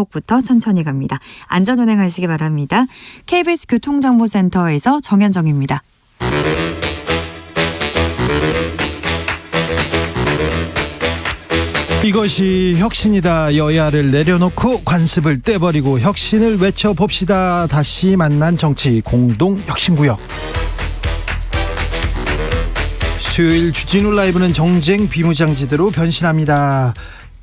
부터 천천히 갑니다. 안전 운행하시기 바랍니다. KBS 교통정보센터에서 정현정입니다. 이것이 혁신이다. 여야를 내려놓고 관습을 떼버리고 혁신을 외쳐봅시다. 다시 만난 정치 공동혁신구역. 수요일 주진우 라이브는 정쟁 비무장지대로 변신합니다.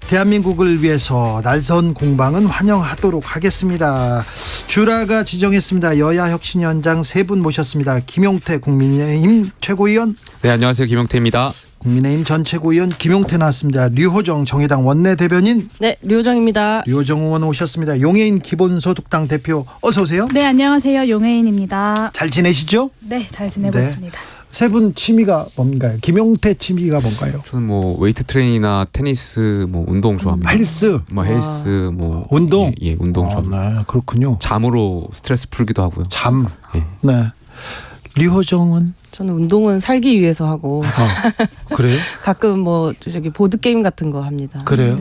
대한민국을 위해서 날선 공방은 환영하도록 하겠습니다. 주라가 지정했습니다. 여야 혁신위원장 세 분 모셨습니다. 김용태 국민의힘 최고위원. 네, 안녕하세요. 김용태입니다. 국민의힘 전 최고위원 김용태 나왔습니다. 류호정 정의당 원내대변인. 네, 류호정입니다. 류호정 의원 오셨습니다. 용해인 기본소득당 대표 어서 오세요. 네, 안녕하세요. 용혜인입니다. 잘 지내시죠? 네, 잘 지내고 네. 있습니다. 세 분 취미가 뭔가요? 김용태 취미가 뭔가요? 저는 뭐 웨이트 트레이닝이나 테니스, 뭐 운동 좋아합니다. 헬스. 헬스, 뭐 운동. 예, 운동 좋아합니다. 네, 그렇군요. 잠으로 스트레스 풀기도 하고요. 잠. 예. 네. 류호정은 저는 운동은 살기 위해서 하고 그래요? 가끔 뭐 저기 보드 게임 같은 거 합니다. 그래요?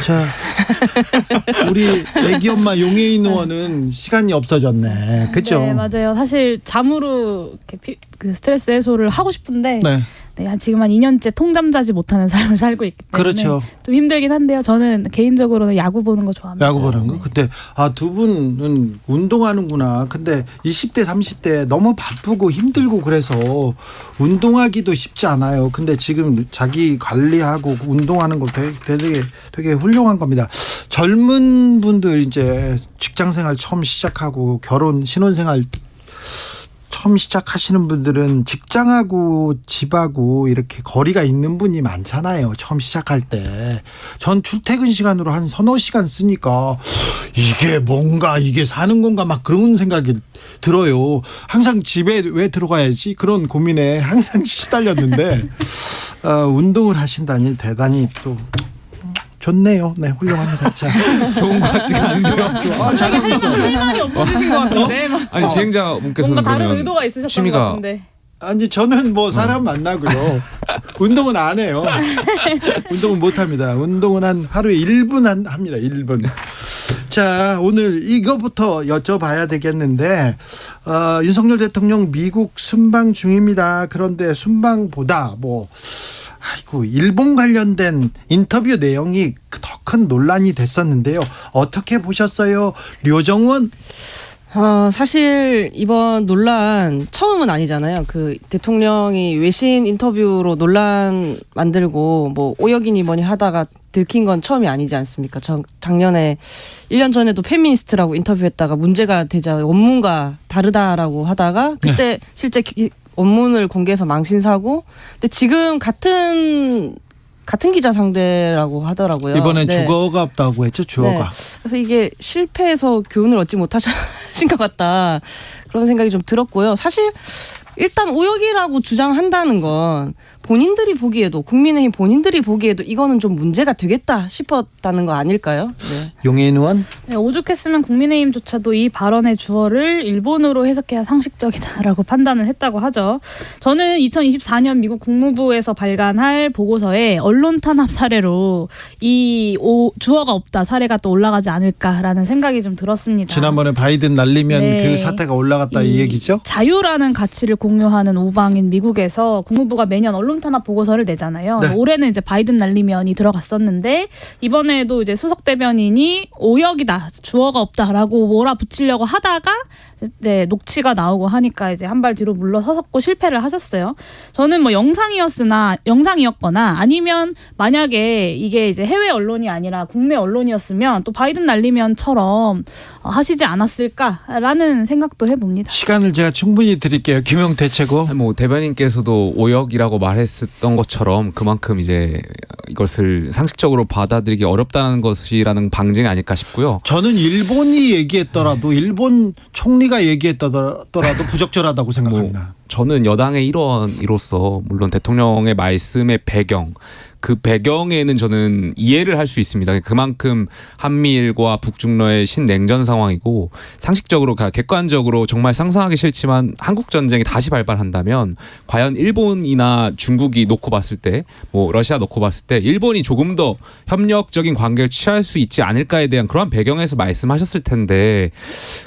자, 우리 애기 엄마 용혜인 의원은 시간이 없어졌네. 그렇죠? 네, 맞아요. 사실 잠으로 이렇게 그 스트레스 해소를 하고 싶은데 네. 네, 지금 한 2년째 통잠 자지 못하는 삶을 살고 있기 때문에 그렇죠. 좀 힘들긴 한데요. 저는 개인적으로는 야구 보는 거 좋아합니다. 야구 보는 거. 근데 두 분은 운동하는구나. 근데 20대 30대 너무 바쁘고 힘들고 그래서 운동하기도 쉽지 않아요. 근데 지금 자기 관리하고 운동하는 거 되게 훌륭한 겁니다. 젊은 분들 이제 직장 생활 처음 시작하고 결혼 신혼생활 처음 시작하시는 분들은 직장하고 집하고 이렇게 거리가 있는 분이 많잖아요. 처음 시작할 때. 전 출퇴근 시간으로 한 서너 시간 쓰니까 이게 뭔가 이게 사는 건가 막 그런 생각이 들어요. 항상 집에 왜 들어가야지 그런 고민에 항상 시달렸는데 운동을 하신다니 대단히 또 좋네요. 네, 훌륭합니다. 자, 좋은 것 같지가 않은데요. 잘하고 있어. 할 말이 없으신 것 같은데 아니 지행자분께서는 뭔가 다른 그러면 의도가 있으셨던 취미가- 것 같은데. 아니 저는 뭐 사람 만나고요. 운동은 안 해요. 운동은 못 합니다. 운동은 한 하루에 1분 합니다. 1분. 자, 오늘 이거부터 여쭤봐야 되겠는데 윤석열 대통령 미국 순방 중입니다. 그런데 순방보다 일본 관련된 인터뷰 내용이 더 큰 논란이 됐었는데요. 어떻게 보셨어요? 류정원? 사실 이번 논란 처음은 아니잖아요. 그 대통령이 외신 인터뷰로 논란 만들고 뭐 오역이니 뭐니 하다가 들킨 건 처음이 아니지 않습니까? 작년에 1년 전에도 페미니스트라고 인터뷰했다가 문제가 되자 원문과 다르다라고 하다가 그때 실제 원문을 공개해서 망신사고. 근데 지금 같은 기자 상대라고 하더라고요. 이번엔 네. 주어가 없다고 했죠. 주어가. 네. 그래서 이게 실패해서 교훈을 얻지 못하신 것 같다. 그런 생각이 좀 들었고요. 사실 일단 오역이라고 주장한다는 건 본인들이 보기에도 국민의힘 본인들이 보기에도 이거는 좀 문제가 되겠다 싶었다는 거 아닐까요? 네. 용해인 의원? 네, 오죽했으면 국민의힘조차도 이 발언의 주어를 일본어로 해석해야 상식적이다라고 판단을 했다고 하죠. 저는 2024년 미국 국무부에서 발간할 보고서에 언론 탄압 사례로 이 주어가 없다 사례가 또 올라가지 않을까라는 생각이 좀 들었습니다. 지난번에 바이든 날리면 네. 그 사태가 올라갔다 이 얘기죠? 자유라는 가치를 공유하는 우방인 미국에서 국무부가 매년 언론 탄압 보고서를 내잖아요. 네. 올해는 이제 바이든 날리면이 들어갔었는데 이번에도 이제 수석 대변인이 오역이다, 주어가 없다라고 몰아붙이려고 하다가 이제 녹취가 나오고 하니까 이제 한 발 뒤로 물러섰고 실패를 하셨어요. 저는 뭐 영상이었거나 아니면 만약에 이게 이제 해외 언론이 아니라 국내 언론이었으면 또 바이든 날리면처럼 하시지 않았을까라는 생각도 해봅니다. 시간을 제가 충분히 드릴게요. 김용태 최고. 뭐 대변인께서도 오역이라고 말했었던 것처럼 그만큼 이제 이것을 상식적으로 받아들이기 어렵다는 것이라는 방증이 아닐까 싶고요. 저는 일본이 얘기했더라도 일본 총리가 얘기했더라도 부적절하다고 생각합니다. 저는 여당의 일원으로서 물론 대통령의 말씀의 배경 그 배경에는 저는 이해를 할 수 있습니다. 그만큼 한미일과 북중러의 신냉전 상황이고 상식적으로 객관적으로 정말 상상하기 싫지만 한국 전쟁이 다시 발발한다면 과연 일본이나 중국이 놓고 봤을 때 뭐 러시아 놓고 봤을 때 일본이 조금 더 협력적인 관계를 취할 수 있지 않을까에 대한 그런 배경에서 말씀하셨을 텐데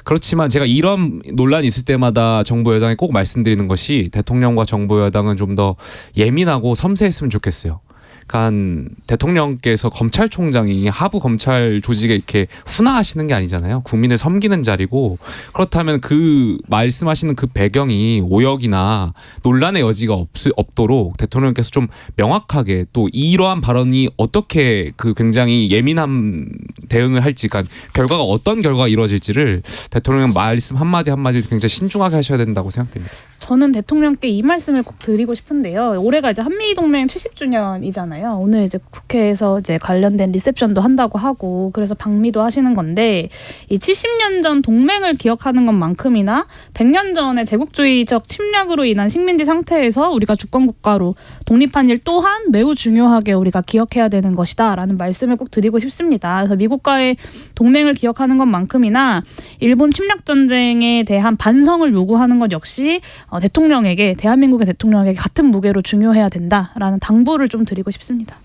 그렇지만 제가 이런 논란이 있을 때마다 정부 여당에 꼭 말씀드리는 것이 대통령과 정부 여당은 좀 더 예민하고 섬세했으면 좋겠어요. 그러니까 대통령께서 검찰총장이 하부 검찰 조직에 이렇게 훈화하시는 게 아니잖아요. 국민을 섬기는 자리고 그렇다면 그 말씀하시는 그 배경이 오역이나 논란의 여지가 없도록 대통령께서 좀 명확하게 또 이러한 발언이 어떻게 그 굉장히 예민한 대응을 할지 그러니까 결과가 어떤 결과가 이루어질지를 대통령 말씀 한마디 한마디를 굉장히 신중하게 하셔야 된다고 생각됩니다. 저는 대통령께 이 말씀을 꼭 드리고 싶은데요. 올해가 이제 한미동맹 70주년이잖아요. 오늘 이제 국회에서 이제 관련된 리셉션도 한다고 하고 그래서 방미도 하시는 건데 이 70년 전 동맹을 기억하는 것만큼이나 100년 전의 제국주의적 침략으로 인한 식민지 상태에서 우리가 주권국가로 독립한 일 또한 매우 중요하게 우리가 기억해야 되는 것이다라는 말씀을 꼭 드리고 싶습니다. 그래서 미국과의 동맹을 기억하는 것만큼이나 일본 침략 전쟁에 대한 반성을 요구하는 것 역시 대통령에게 대한민국의 대통령에게 같은 무게로 중요해야 된다라는 당부를 좀 드리고 싶습니다.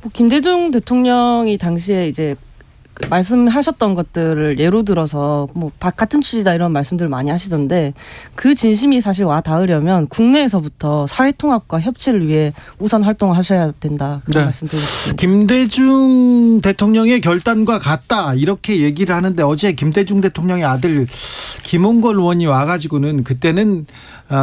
뭐 김대중 대통령이 당시에 이제 말씀하셨던 것들을 예로 들어서 뭐 같은 취지다 이런 말씀들을 많이 하시던데 그 진심이 사실 와 닿으려면 국내에서부터 사회통합과 협치를 위해 우선 활동하셔야 된다 그런 말씀드리고 싶습니다. 김대중 대통령의 결단과 같다 이렇게 얘기를 하는데 어제 김대중 대통령의 아들 김홍걸 의원이 와가지고는 그때는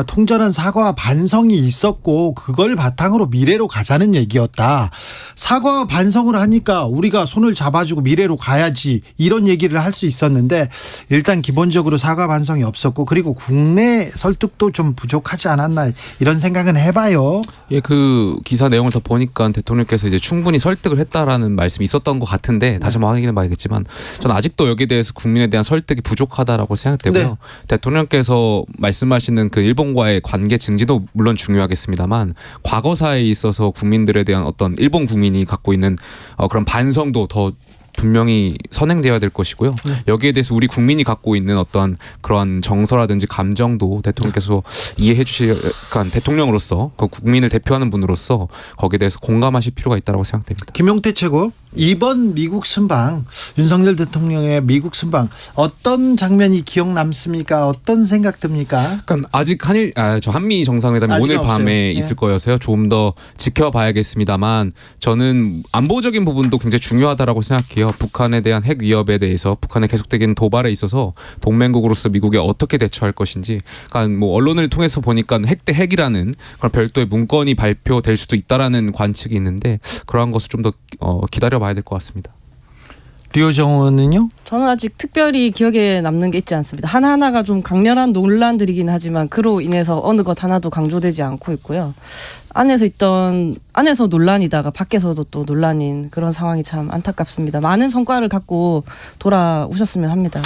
통절한 사과와 반성이 있었고 그걸 바탕으로 미래로 가자는 얘기였다. 사과와 반성을 하니까 우리가 손을 잡아주고 미래로 가야지 이런 얘기를 할 수 있었는데 일단 기본적으로 사과 반성이 없었고 그리고 국내 설득도 좀 부족하지 않았나 이런 생각은 해봐요. 예, 그 기사 내용을 더 보니까 대통령께서 이제 충분히 설득을 했다라는 말씀이 있었던 것 같은데 다시 한번 확인해봐야겠지만 저는 아직도 여기에 대해서 국민에 대한 설득이 부족하다라고 생각되고요. 네. 대통령께서 말씀하시는 그 일본과의 관계 증진도 물론 중요하겠습니다만 과거사에 있어서 국민들에 대한 어떤 일본 국민이 갖고 있는 그런 반성도 더 분명히 선행되어야 될 것이고요. 여기에 대해서 우리 국민이 갖고 있는 어떤 그런 정서라든지 감정도 대통령께서 이해해 주실 그러니까 대통령으로서 그 국민을 대표하는 분으로서 거기에 대해서 공감하실 필요가 있다고 생각됩니다. 김용태 최고 이번 미국 순방 윤석열 대통령의 미국 순방 어떤 장면이 기억 남습니까? 어떤 생각 듭니까? 그러니까 아직 한미 정상회담이 아직 오늘 없어요. 밤에 네. 있을 거여서요. 조금 더 지켜봐야겠습니다만 저는 안보적인 부분도 굉장히 중요하다라고 생각해요. 북한에 대한 핵 위협에 대해서 북한의 계속적인 도발에 있어서 동맹국으로서 미국이 어떻게 대처할 것인지 그러니까 뭐 언론을 통해서 보니까 핵 대 핵이라는 그런 별도의 문건이 발표될 수도 있다라는 관측이 있는데 그러한 것을 좀 더 기다려봐야 될 것 같습니다. 류호정 의원은요? 저는 아직 특별히 기억에 남는 게 있지 않습니다. 하나하나가 좀 강렬한 논란들이긴 하지만 그로 인해서 어느 것 하나도 강조되지 않고 있고요. 안에서 논란이다가 밖에서도 또 논란인 그런 상황이 참 안타깝습니다. 많은 성과를 갖고 돌아오셨으면 합니다.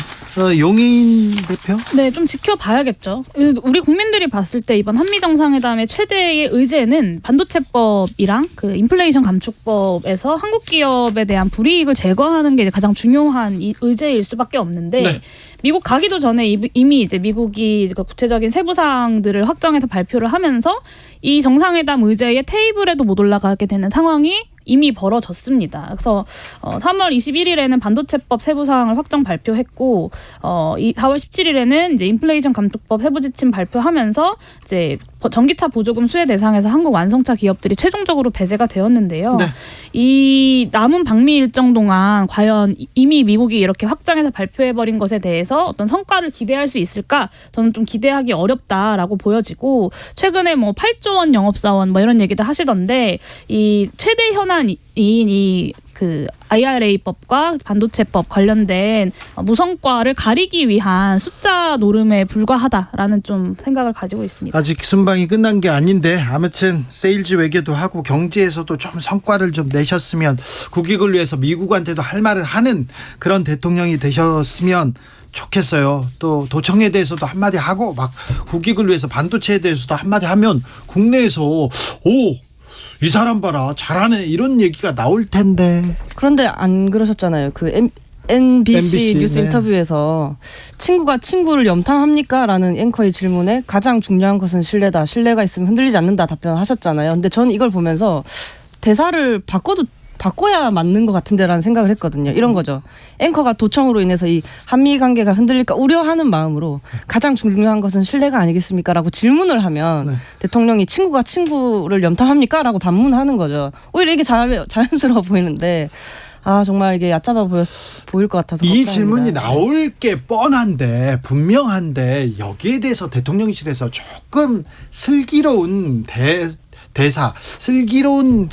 용해인 대표? 네, 좀 지켜봐야겠죠. 우리 국민들이 봤을 때 이번 한미 정상회담의 최대의 의제는 반도체법이랑 그 인플레이션 감축법에서 한국 기업에 대한 불이익을 제거하는 게 가장 중요한 의제일 수밖에 없는데 네. 미국 가기도 전에 이미 이제 미국이 구체적인 세부 사항들을 확정해서 발표를 하면서 이 정상회담 의제의 테이블에도 못 올라가게 되는 상황이 이미 벌어졌습니다. 그래서 3월 21일에는 반도체법 세부 사항을 확정 발표했고 4월 17일에는 이제 인플레이션 감축법 세부 지침 발표하면서 이제 전기차 보조금 수혜 대상에서 한국 완성차 기업들이 최종적으로 배제가 되었는데요. 네. 이 남은 방미 일정 동안 과연 이미 미국이 이렇게 확정해서 발표해버린 것에 대해서 어떤 성과를 기대할 수 있을까? 저는 좀 기대하기 어렵다라고 보여지고 최근에 뭐 8조 원 영업사원 뭐 이런 얘기도 하시던데 이 최대 현안인 이 그 IRA법과 반도체법 관련된 무성과를 가리기 위한 숫자 노름에 불과하다라는 좀 생각을 가지고 있습니다. 아직 순방이 끝난 게 아닌데 아무튼 세일즈 외교도 하고 경제에서도 좀 성과를 좀 내셨으면 국익을 위해서 미국한테도 할 말을 하는 그런 대통령이 되셨으면 좋겠어요. 또 도청에 대해서도 한마디 하고 막 국익을 위해서 반도체에 대해서도 한마디 하면 국내에서 이 사람 봐라 잘하네 이런 얘기가 나올 텐데. 그런데 안 그러셨잖아요. 그 MBC 뉴스 네. 인터뷰에서 친구가 친구를 염탐합니까? 라는 앵커의 질문에 가장 중요한 것은 신뢰다. 신뢰가 있으면 흔들리지 않는다 답변하셨잖아요. 근데 저는 이걸 보면서 대사를 바꿔야 맞는 것 같은데라는 생각을 했거든요. 이런 거죠. 앵커가 도청으로 인해서 이 한미 관계가 흔들릴까 우려하는 마음으로 가장 중요한 것은 신뢰가 아니겠습니까? 라고 질문을 하면 네. 대통령이 친구가 친구를 염탐합니까? 라고 반문하는 거죠. 오히려 이게 자연스러워 보이는데 정말 이게 얕잡아 보일 것 같아서 이 걱정입니다. 질문이 나올 게 뻔한데 분명한데 여기에 대해서 대통령실에서 조금 슬기로운 대사 슬기로운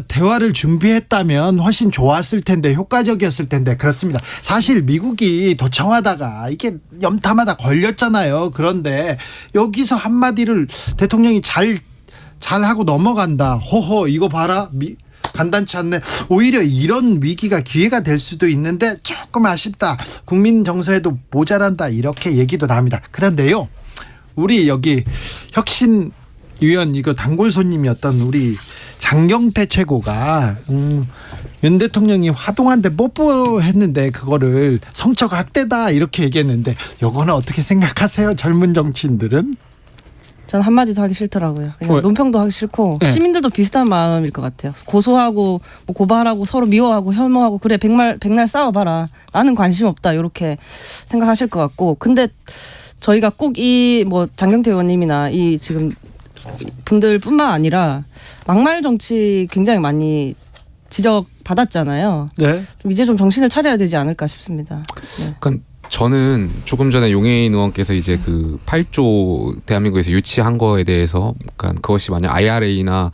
대화를 준비했다면 훨씬 좋았을 텐데 효과적이었을 텐데 그렇습니다. 사실 미국이 도청하다가 이게 염탐하다 걸렸잖아요. 그런데 여기서 한마디를 대통령이 잘 하고 넘어간다. 허허 이거 봐라. 간단치 않네. 오히려 이런 위기가 기회가 될 수도 있는데 조금 아쉽다. 국민 정서에도 모자란다. 이렇게 얘기도 나옵니다. 그런데요. 우리 여기 혁신위원 이거 단골 손님이었던 우리 장경태 최고가 윤 대통령이 화동한테 뽀뽀했는데 그거를 성적 학대다 이렇게 얘기했는데 요거는 어떻게 생각하세요? 젊은 정치인들은? 전 한마디도 하기 싫더라고요. 그냥 왜? 논평도 하기 싫고 네. 시민들도 비슷한 마음일 것 같아요. 고소하고 뭐 고발하고 서로 미워하고 혐오하고 그래 백날 싸워봐라. 나는 관심 없다 이렇게 생각하실 것 같고 근데 저희가 꼭 이 뭐 장경태 의원님이나 이 지금 분들뿐만 아니라 막말 정치 굉장히 많이 지적받았잖아요. 네. 좀 이제 좀 정신을 차려야 되지 않을까 싶습니다. 네. 그러니까 저는 조금 전에 용해인 의원께서 이제 그 8조 대한민국에서 유치한 거에 대해서 그러니까 그것이 만약 IRA나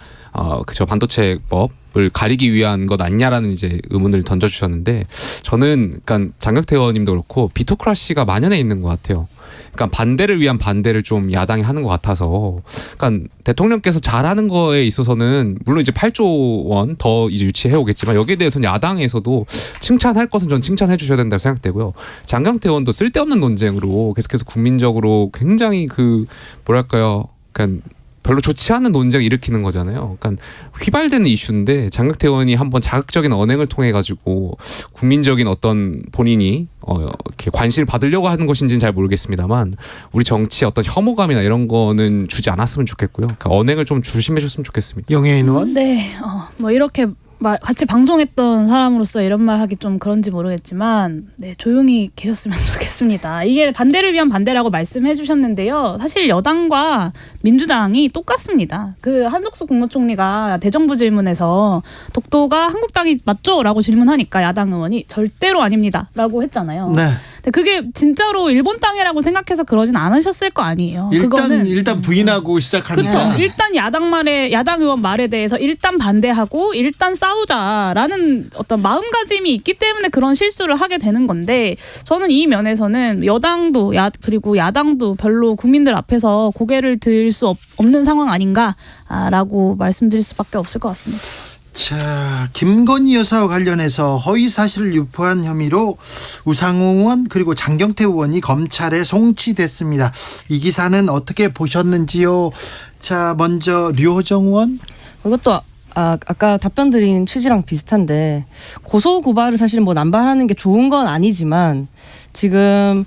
그저 반도체법을 가리기 위한 것 아니냐라는 이제 의문을 던져주셨는데 저는 그러니까 장경태 의원님도 그렇고 비토크라시가 만연해 있는 것 같아요. 그러니까 반대를 위한 반대를 좀 야당이 하는 것 같아서, 그러니까 대통령께서 잘하는 거에 있어서는 물론 이제 8조 원 더 이제 유치해 오겠지만 여기에 대해서는 야당에서도 칭찬할 것은 전 칭찬해 주셔야 된다고 생각되고요. 장경태 의원도 쓸데없는 논쟁으로 계속해서 국민적으로 굉장히 뭐랄까요, 그러니까 별로 좋지 않은 논쟁을 일으키는 거잖아요. 그러니까 휘발되는 이슈인데 장경태 의원이 한번 자극적인 언행을 통해 가지고 국민적인 어떤 본인이 이렇게 관심을 받으려고 하는 것인지는 잘 모르겠습니다만 우리 정치의 어떤 혐오감이나 이런 거는 주지 않았으면 좋겠고요. 그러니까 언행을 좀 조심해 줬으면 좋겠습니다. 용해인 의원? 네, 뭐 이렇게 같이 방송했던 사람으로서 이런 말 하기 좀 그런지 모르겠지만 네, 조용히 계셨으면 좋겠습니다. 이게 반대를 위한 반대라고 말씀해 주셨는데요. 사실 여당과 민주당이 똑같습니다. 그 한덕수 국무총리가 대정부 질문에서 독도가 한국 땅이 맞죠? 라고 질문하니까 야당 의원이 절대로 아닙니다. 라고 했잖아요. 네. 근데 그게 진짜로 일본 땅이라고 생각해서 그러진 않으셨을 거 아니에요. 일단 부인하고 시작하니까. 그렇죠. 일단 야당 의원 말에 대해서 일단 반대하고 일단 싸우자라는 어떤 마음가짐이 있기 때문에 그런 실수를 하게 되는 건데 저는 이 면에서는 여당도 그리고 야당도 별로 국민들 앞에서 고개를 들 수 없는 상황 아닌가라고 말씀드릴 수밖에 없을 것 같습니다. 자, 김건희 여사와 관련해서 허위 사실을 유포한 혐의로 우상호 의원 그리고 장경태 의원이 검찰에 송치됐습니다. 이 기사는 어떻게 보셨는지요? 자, 먼저 류호정 의원. 이것도 아까 답변 드린 취지랑 비슷한데 고소 고발을 사실 뭐 남발하는 게 좋은 건 아니지만 지금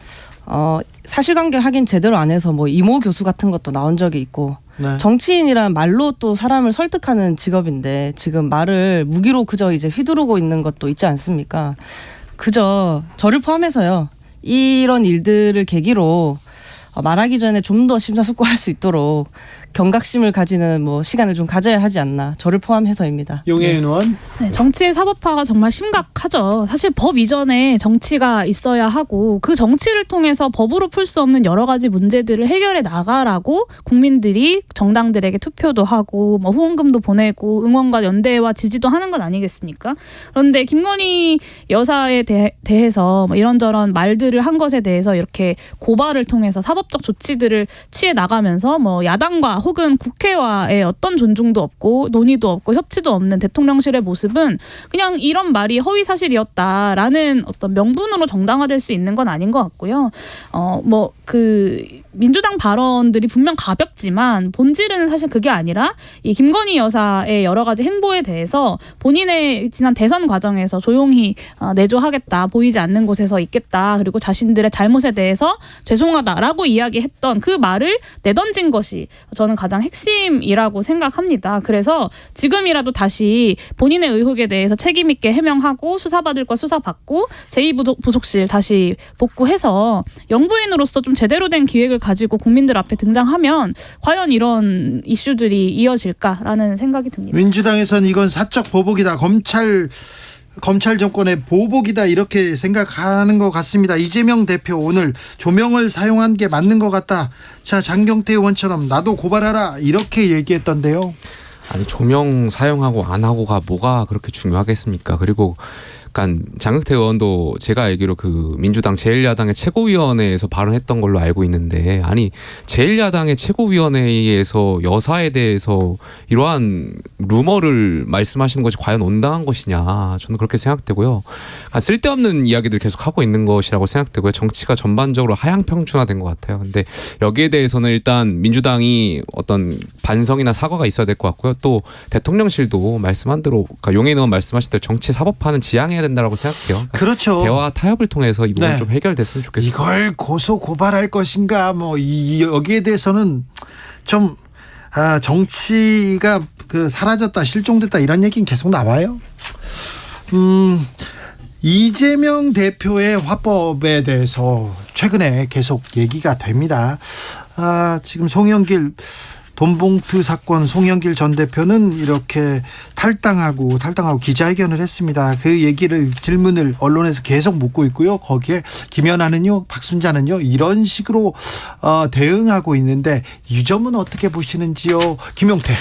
사실관계 확인 제대로 안 해서 뭐 이모 교수 같은 것도 나온 적이 있고 네. 정치인이란 말로 또 사람을 설득하는 직업인데 지금 말을 무기로 그저 이제 휘두르고 있는 것도 있지 않습니까? 그저 저를 포함해서요. 이런 일들을 계기로 말하기 전에 좀 더 심사숙고할 수 있도록 경각심을 가지는 뭐 시간을 좀 가져야 하지 않나. 저를 포함해서입니다. 용해인 의원. 네, 정치의 사법화가 정말 심각하죠. 사실 법 이전에 정치가 있어야 하고 그 정치를 통해서 법으로 풀 수 없는 여러 가지 문제들을 해결해 나가라고 국민들이 정당들에게 투표도 하고 뭐 후원금도 보내고 응원과 연대와 지지도 하는 건 아니겠습니까? 그런데 김건희 여사에 대해서 뭐 이런저런 말들을 한 것에 대해서 이렇게 고발을 통해서 사법적 조치들을 취해 나가면서 뭐 야당과 혹은 국회와의 어떤 존중도 없고 논의도 없고 협치도 없는 대통령실의 모습은 그냥 이런 말이 허위 사실이었다라는 어떤 명분으로 정당화될 수 있는 건 아닌 것 같고요. 뭐 그 민주당 발언들이 분명 가볍지만 본질은 사실 그게 아니라 이 김건희 여사의 여러 가지 행보에 대해서 본인의 지난 대선 과정에서 조용히 내조하겠다, 보이지 않는 곳에서 있겠다, 그리고 자신들의 잘못에 대해서 죄송하다라고 이야기했던 그 말을 내던진 것이 저는 가장 핵심이라고 생각합니다. 그래서 지금이라도 다시 본인의 의혹에 대해서 책임 있게 해명하고 수사받을 거 수사받고 제2부속실 다시 복구해서 영부인으로서 좀 제대로 된 기획을 가지고 국민들 앞에 등장하면 과연 이런 이슈들이 이어질까라는 생각이 듭니다. 민주당에서는 이건 사적 보복이다. 검찰 정권의 보복이다 이렇게 생각하는 것 같습니다. 이재명 대표 오늘 조명을 사용한 게 맞는 것 같다. 자, 장경태 의원처럼 나도 고발하라 이렇게 얘기했던데요. 아니 조명 사용하고 안 하고가 뭐가 그렇게 중요하겠습니까? 그리고 약간 장경태 의원도 제가 알기로 그 민주당 제1야당의 최고위원회에서 발언했던 걸로 알고 있는데, 아니 제1야당의 최고위원회에서 여사에 대해서 이러한 루머를 말씀하시는 것이 과연 온당한 것이냐, 저는 그렇게 생각되고요. 쓸데없는 이야기들 계속 하고 있는 것이라고 생각되고요. 정치가 전반적으로 하향평준화된 것 같아요. 근데 여기에 대해서는 일단 민주당이 어떤 반성이나 사과가 있어야 될 것 같고요. 또 대통령실도 말씀한 대로, 그러니까 용해인 의원 말씀하신 대로 정치 사법화는 지양해야 된다고 생각해요. 그러니까 그렇죠. 대화 타협을 통해서 이 부분 네. 좀 해결됐으면 좋겠습니다. 이걸 고소 고발할 것인가 여기에 대해서는 좀 정치가 사라졌다, 실종됐다 이런 얘기는 계속 나와요. 이재명 대표의 화법에 대해서 최근에 계속 얘기가 됩니다. 지금 송영길 돈봉투 사건 송영길 전 대표는 이렇게 탈당하고 기자회견을 했습니다. 그 질문을 언론에서 계속 묻고 있고요. 거기에 김연아는요, 박순자는요, 이런 식으로 대응하고 있는데 이 점은 어떻게 보시는지요, 김용태?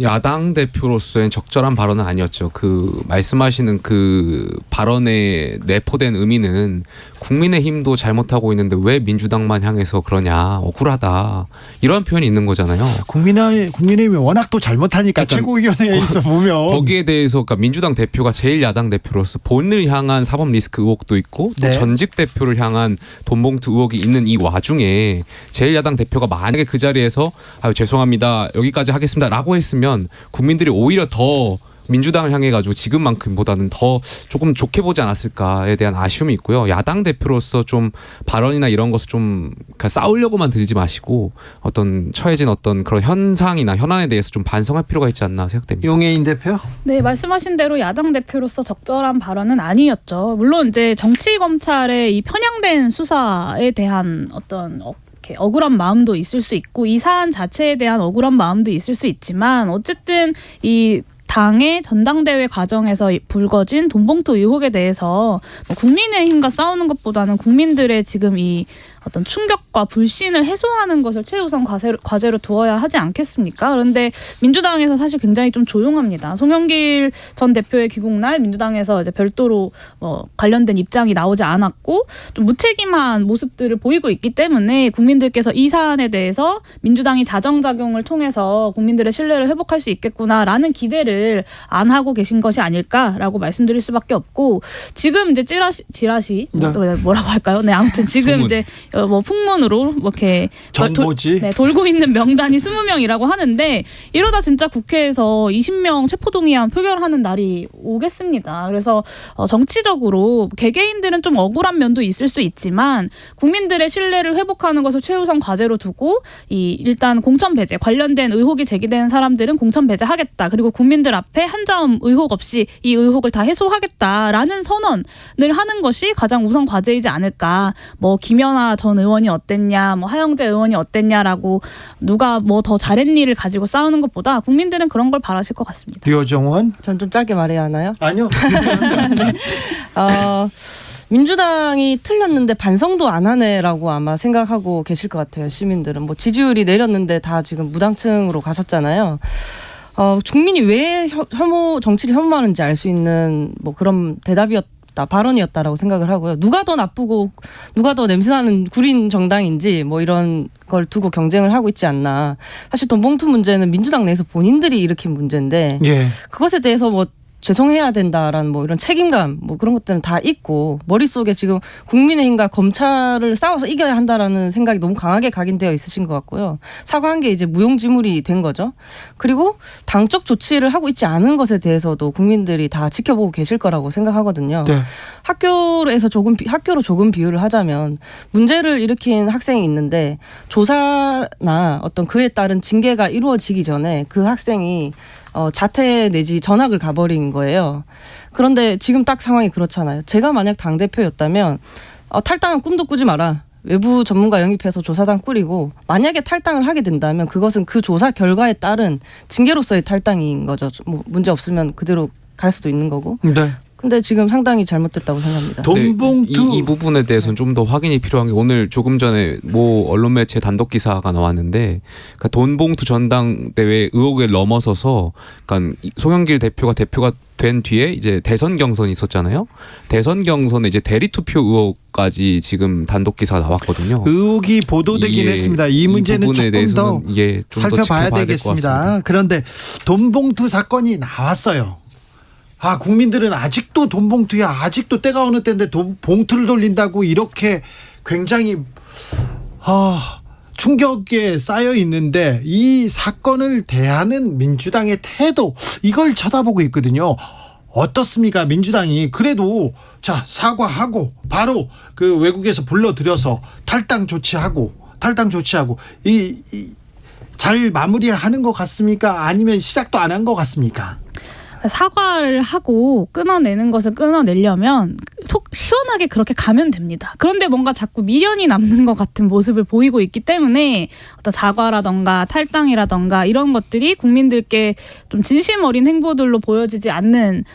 야당 대표로서의 적절한 발언은 아니었죠. 그 말씀하시는 그 발언에 내포된 의미는 국민의힘도 잘못하고 있는데 왜 민주당만 향해서 그러냐, 억울하다, 이런 표현이 있는 거잖아요. 국민의힘이 워낙 또 잘못하니까 최고위원회에 있어 보면 거기에 대해서 그러니까 민주당 대표가 제1야당 대표로서 본인을 향한 사법 리스크 의혹도 있고 또 네. 전직 대표를 향한 돈봉투 의혹이 있는 이 와중에 제1야당 대표가 만약에 그 자리에서 죄송합니다, 여기까지 하겠습니다라고 했으면 국민들이 오히려 더 민주당을 향해 가지고 지금만큼보다는 더 조금 좋게 보지 않았을까에 대한 아쉬움이 있고요. 야당 대표로서 좀 발언이나 이런 것을 좀 싸우려고만 들지 마시고 어떤 처해진 어떤 그런 현상이나 현안에 대해서 좀 반성할 필요가 있지 않나 생각됩니다. 용해인 대표? 네, 말씀하신 대로 야당 대표로서 적절한 발언은 아니었죠. 물론 이제 정치 검찰의 이 편향된 수사에 대한 어떤 억울한 마음도 있을 수 있고 이 사안 자체에 대한 억울한 마음도 있을 수 있지만, 어쨌든 이 당의 전당대회 과정에서 불거진 돈봉투 의혹에 대해서 국민의힘과 싸우는 것보다는 국민들의 지금 이 어떤 충격과 불신을 해소하는 것을 최우선 과제로 두어야 하지 않겠습니까? 그런데 민주당에서 사실 굉장히 좀 조용합니다. 송영길 전 대표의 귀국날 민주당에서 이제 별도로 관련된 입장이 나오지 않았고 좀 무책임한 모습들을 보이고 있기 때문에 국민들께서 이 사안에 대해서 민주당이 자정작용을 통해서 국민들의 신뢰를 회복할 수 있겠구나라는 기대를 안 하고 계신 것이 아닐까라고 말씀드릴 수밖에 없고, 지금 이제 찌라시 네. 뭐라고 할까요? 네, 아무튼 지금 풍문. 이제 풍문으로 이렇게 정보지? 돌고 있는 명단이 20명이라고 하는데, 이러다 진짜 국회에서 20명 체포동의안 표결하는 날이 오겠습니다. 그래서 정치적으로 개개인들은 좀 억울한 면도 있을 수 있지만 국민들의 신뢰를 회복하는 것을 최우선 과제로 두고 일단 공천 배제 관련된 의혹이 제기되는 사람들은 공천 배제하겠다, 그리고 국민들 앞에 한 점 의혹 없이 이 의혹을 다 해소하겠다라는 선언을 하는 것이 가장 우선 과제이지 않을까. 김연아 전 의원이 어땠냐, 하영재 의원이 어땠냐라고 누가 더 잘했니 를 가지고 싸우는 것보다 국민들은 그런 걸 바라실 것 같습니다. 류정원? 전 좀 짧게 말해야 하나요? 아니요. 민주당이 틀렸는데 반성도 안 하네라고 아마 생각하고 계실 것 같아요. 시민들은 지지율이 내렸는데 다 지금 무당층으로 가셨잖아요. 국민이 왜 정치를 혐오하는지 알 수 있는 그런 대답이었 발언이었다, 발언이었다라고 생각을 하고요. 누가 더 나쁘고 누가 더 냄새나는 구린 정당인지 뭐 이런 걸 두고 경쟁을 하고 있지 않나. 사실 돈봉투 문제는 민주당 내에서 본인들이 일으킨 문제인데 예. 그것에 대해서 뭐 죄송해야 된다라는 뭐 이런 책임감 뭐 그런 것들은 다 있고 머릿속에 지금 국민의힘과 검찰을 싸워서 이겨야 한다라는 생각이 너무 강하게 각인되어 있으신 것 같고요. 사과한 게 이제 무용지물이 된 거죠. 그리고 당적 조치를 하고 있지 않은 것에 대해서도 국민들이 다 지켜보고 계실 거라고 생각하거든요. 네. 학교로 조금 비유를 하자면 문제를 일으킨 학생이 있는데 조사나 어떤 그에 따른 징계가 이루어지기 전에 그 학생이 자퇴 내지 전학을 가버린 거예요. 그런데 지금 딱 상황이 그렇잖아요. 제가 만약 당대표였다면 탈당은 꿈도 꾸지 마라. 외부 전문가 영입해서 조사단 꾸리고 만약에 탈당을 하게 된다면 그것은 그 조사 결과에 따른 징계로서의 탈당인 거죠. 뭐 문제 없으면 그대로 갈 수도 있는 거고. 네. 근데 지금 상당히 잘못됐다고 생각합니다. 돈봉투 이 부분에 대해서는 좀 더 확인이 필요한 게 오늘 조금 전에 모 언론 매체 단독 기사가 나왔는데 그러니까 돈봉투 전당대회 의혹에 넘어서서 그러니까 송영길 대표가 된 뒤에 이제 대선 경선이 있었잖아요. 대선 경선에 이제 대리 투표 의혹까지 지금 단독 기사가 나왔거든요. 의혹이 보도되긴 했습니다. 이 문제는 부분에 조금 더 대해서는 좀 더 살펴봐야 지켜봐야 될 것 되겠습니다. 같습니다. 그런데 돈봉투 사건이 나왔어요. 국민들은 아직도 돈봉투야, 아직도 때가 어느 때인데 봉투를 돌린다고 이렇게 굉장히 충격에 쌓여 있는데 이 사건을 대하는 민주당의 태도 이걸 쳐다보고 있거든요. 어떻습니까? 민주당이 그래도 자 사과하고 바로 그 외국에서 불러들여서 탈당 조치하고 잘 마무리하는 것 같습니까? 아니면 시작도 안 한 것 같습니까? 사과를 하고 끊어내는 것을 끊어내려면 속 시원하게 그렇게 가면 됩니다. 그런데 뭔가 자꾸 미련이 남는 것 같은 모습을 보이고 있기 때문에 어떤 사과라던가 탈당이라던가 이런 것들이 국민들께 좀 진심 어린 행보들로 보여지지 않는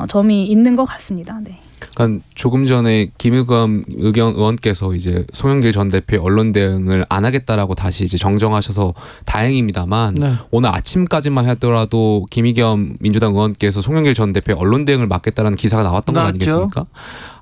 점이 있는 것 같습니다. 네. 그러니까 조금 전에 김의겸 의원께서 이제 송영길 전 대표의 언론 대응을 안 하겠다라고 다시 이제 정정하셔서 다행입니다만 네. 오늘 아침까지만 하더라도 김의겸 민주당 의원께서 송영길 전 대표의 언론 대응을 막겠다라는 기사가 나왔던 거 맞죠. 아니겠습니까?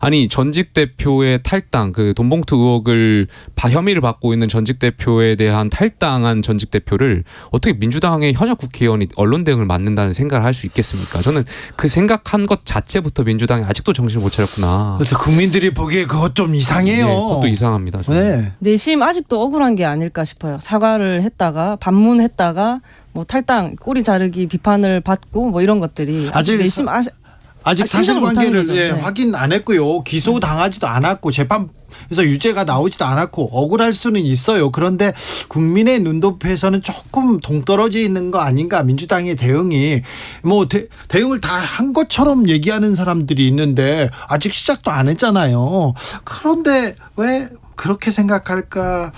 아니 전직 대표의 탈당 그 돈봉투 의혹을 혐의를 받고 있는 전직 대표에 대한 탈당한 전직 대표를 어떻게 민주당의 현역 국회의원이 언론 대응을 맡는다는 생각을 할 수 있겠습니까? 저는 그 생각한 것 자체부터 민주당이 아직도 정신을 못 차렸구나. 그래서 국민들이 보기에 그것 좀 이상해요. 예, 그것도 이상합니다. 저는. 네. 내심 아직도 억울한 게 아닐까 싶어요. 사과를 했다가 반문했다가 뭐 탈당 꼬리 자르기 비판을 받고 뭐 이런 것들이 아직 내심 아직 생각을 못하는 사실관계를 거죠. 네. 네. 확인 안 했고요. 기소 당하지도 않았고 재판에서 유죄가 나오지도 않았고 억울할 수는 있어요. 그런데 국민의 눈높이에서는 조금 동떨어져 있는 거 아닌가. 민주당의 대응이 뭐 대응을 다 한 것처럼 얘기하는 사람들이 있는데 아직 시작도 안 했잖아요. 그런데 왜 그렇게 생각할까?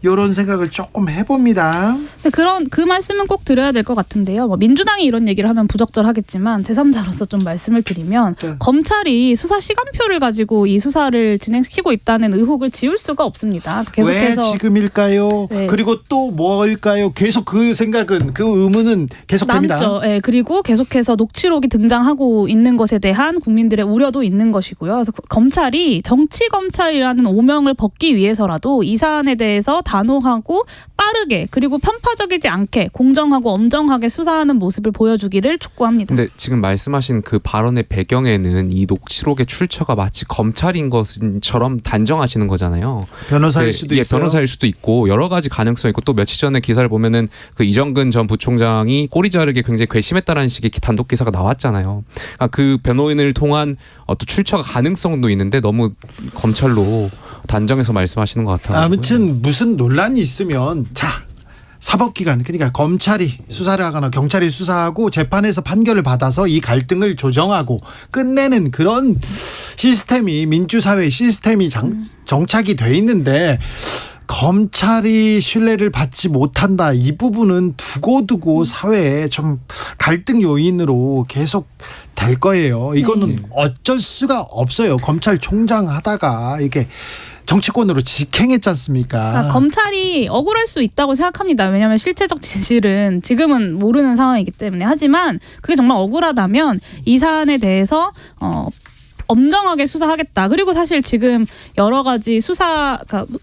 이런 생각을 조금 해봅니다. 그 말씀은 꼭 드려야 될 것 같은데요. 뭐 민주당이 이런 얘기를 하면 부적절하겠지만 제3자로서 좀 말씀을 드리면 네. 검찰이 수사 시간표를 가지고 이 수사를 진행시키고 있다는 의혹을 지울 수가 없습니다. 계속해서 왜 지금일까요? 네. 그리고 또 뭘까요? 계속 그 생각은 그 의문은 계속됩니다. 남죠. 예, 그리고 계속해서 녹취록이 등장하고 있는 것에 대한 국민들의 우려도 있는 것이고요. 그래서 검찰이 정치 검찰이라는 오명을 벗기 위해서라도 이 사안에 대해서 단호하고 빠르게 그리고 편파적이지 않게 공정하고 엄정하게 수사하는 모습을 보여주기를 촉구합니다. 근데 지금 말씀하신 그 발언의 배경에는 이 녹취록의 출처가 마치 검찰인 것처럼 단정하시는 거잖아요. 변호사일 네, 수도 예, 있어요. 변호사일 수도 있고 여러 가지 가능성이 있고 또 며칠 전에 기사를 보면은 그 이정근 전 부총장이 꼬리 자르게 굉장히 괘씸했다라는 식의 단독 기사가 나왔잖아요. 그러니까 그 변호인을 통한 또 출처가 가능성도 있는데 너무 검찰로 단정해서 말씀하시는 것 같아요. 아무튼 무슨 논란이 있으면 사법기관 그러니까 검찰이 수사를 하거나 경찰이 수사하고 재판에서 판결을 받아서 이 갈등을 조정하고 끝내는 그런 시스템이 민주사회 시스템이 정착이 돼 있는데 검찰이 신뢰를 받지 못한다. 이 부분은 두고두고 사회에 좀 갈등 요인으로 계속 될 거예요. 이거는 어쩔 수가 없어요. 검찰총장 하다가 이게 정치권으로 직행했지 않습니까? 검찰이 억울할 수 있다고 생각합니다. 왜냐하면 실체적 진실은 지금은 모르는 상황이기 때문에. 하지만 그게 정말 억울하다면 이 사안에 대해서 엄정하게 수사하겠다. 그리고 사실 지금 여러 가지 수사, 그러니까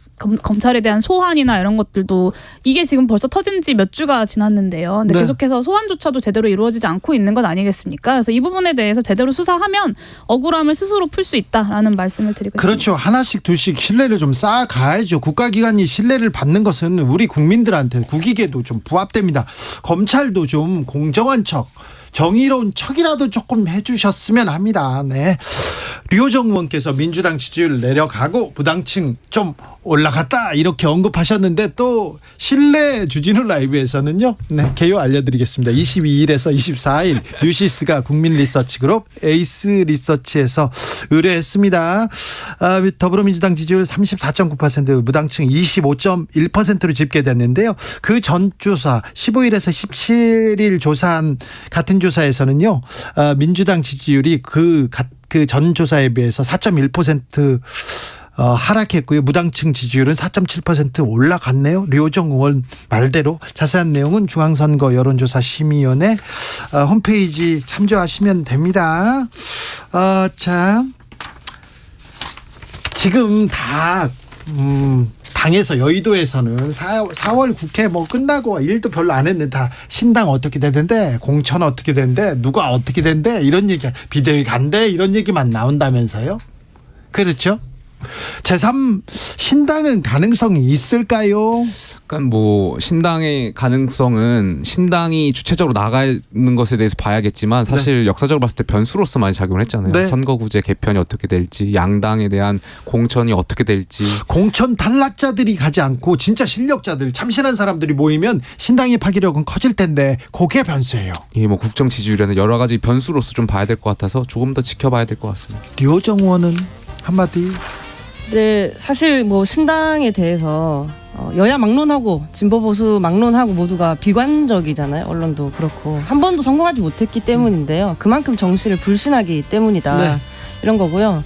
검찰에 대한 소환이나 이런 것들도 이게 지금 벌써 터진 지 몇 주가 지났는데요. 근데 네. 계속해서 소환조차도 제대로 이루어지지 않고 있는 것 아니겠습니까? 그래서 이 부분에 대해서 제대로 수사하면 억울함을 스스로 풀 수 있다라는 말씀을 드리고 있습니다. 그렇죠. 하나씩 둘씩 신뢰를 좀 쌓아가야죠. 국가기관이 신뢰를 받는 것은 우리 국민들한테 국익에도 좀 부합됩니다. 검찰도 좀 공정한 척, 정의로운 척이라도 조금 해주셨으면 합니다. 네. 류호정 의원께서 민주당 지지율 내려가고 무당층 좀 올라갔다 이렇게 언급하셨는데 또 실내 주진우 라이브에서는요. 네, 개요 알려드리겠습니다. 22일에서 24일 뉴시스가 국민리서치그룹 에이스 리서치에서 의뢰했습니다. 더불어민주당 지지율 34.9%, 무당층 25.1%로 집계됐는데요. 그 전 조사 15일에서 17일 조사한 같은 조사에서는요. 민주당 지지율이 그 전 조사에 비해서 4.1% 하락했고요. 무당층 지지율은 4.7% 올라갔네요. 류호정 의원 말대로. 자세한 내용은 중앙선거 여론조사 심의위원회 홈페이지 참조하시면 됩니다. 자, 지금 다 당에서 여의도에서는 4월 국회 뭐 끝나고 일도 별로 안 했는데 다 신당 어떻게 되는데 공천 어떻게 되는데 누가 어떻게 된대 이런 얘기 비대위 간대 이런 얘기만 나온다면서요. 그렇죠? 제3 신당은 가능성이 있을까요? 약간 뭐 신당의 가능성은 신당이 주체적으로 나가는 것에 대해서 봐야겠지만 사실 역사적으로 봤을 때 변수로서 많이 작용을 했잖아요. 네. 선거구제 개편이 어떻게 될지, 양당에 대한 공천이 어떻게 될지. 공천 탈락자들이 가지 않고 진짜 실력자들 참신한 사람들이 모이면 신당의 파괴력은 커질 텐데 그게 변수예요. 이 뭐 국정 지지율에는 여러 가지 변수로서 좀 봐야 될 것 같아서 조금 더 지켜봐야 될 것 같습니다. 류호정 의원은 한마디. 이제 사실 뭐 신당에 대해서 여야 막론하고 진보 보수 막론하고 모두가 비관적이잖아요. 언론도 그렇고 한 번도 성공하지 못했기 때문인데요. 그만큼 정치를 불신하기 때문이다. 네. 이런 거고요.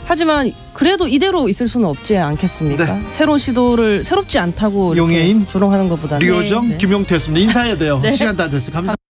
하지만 그래도 이대로 있을 수는 없지 않겠습니까? 네. 새로운 시도를 새롭지 않다고 이렇게 용해인 조롱하는 것보다는 류호정, 네. 김용태였습니다. 인사해야 돼요. 네. 시간 다 됐어요. 감사합니다.